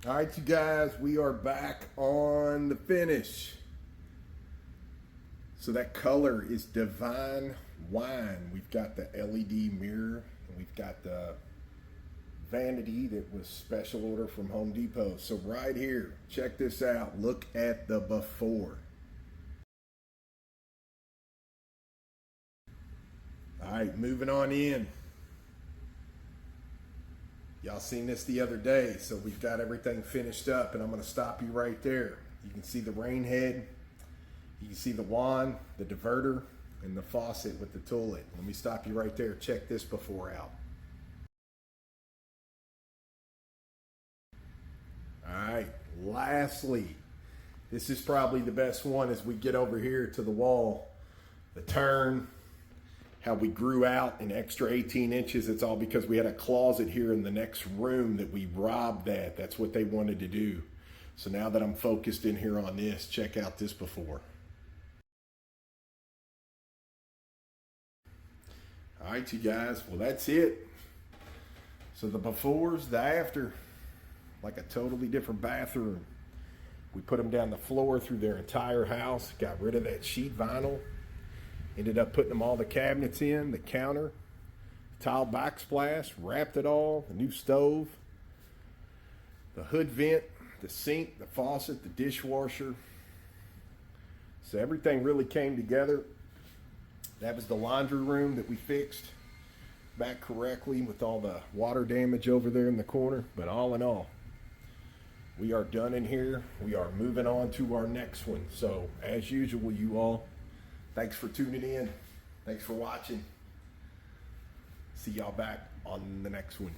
All right, you guys, we are back on the finish. So that color is Divine Wine. We've got the LED mirror, and we've got the vanity that was special order from Home Depot. So right here, check this out. Look at the before. All right, moving on in. Y'all seen this the other day, so we've got everything finished up, and I'm going to stop you right there. You can see the rain head, you can see the wand, the diverter, and the faucet with the toilet. Let me stop you right there. Check this before out. All right, lastly, this is probably the best one as we get over here to the wall. The turn, how we grew out an extra 18 inches. It's all because we had a closet here in the next room that we robbed that. That's what they wanted to do. So now that I'm focused in here on this, check out this before. All right, you guys, well, that's it. So the befores, the after, like a totally different bathroom. We put them down the floor through their entire house, got rid of that sheet vinyl. Ended up putting them all the cabinets in, the counter, tile backsplash, wrapped it all, the new stove, the hood vent, the sink, the faucet, the dishwasher. So everything really came together. That was the laundry room that we fixed back correctly with all the water damage over there in the corner. But all in all, we are done in here. We are moving on to our next one. So as usual, you all, thanks for tuning in. Thanks for watching. See y'all back on the next one.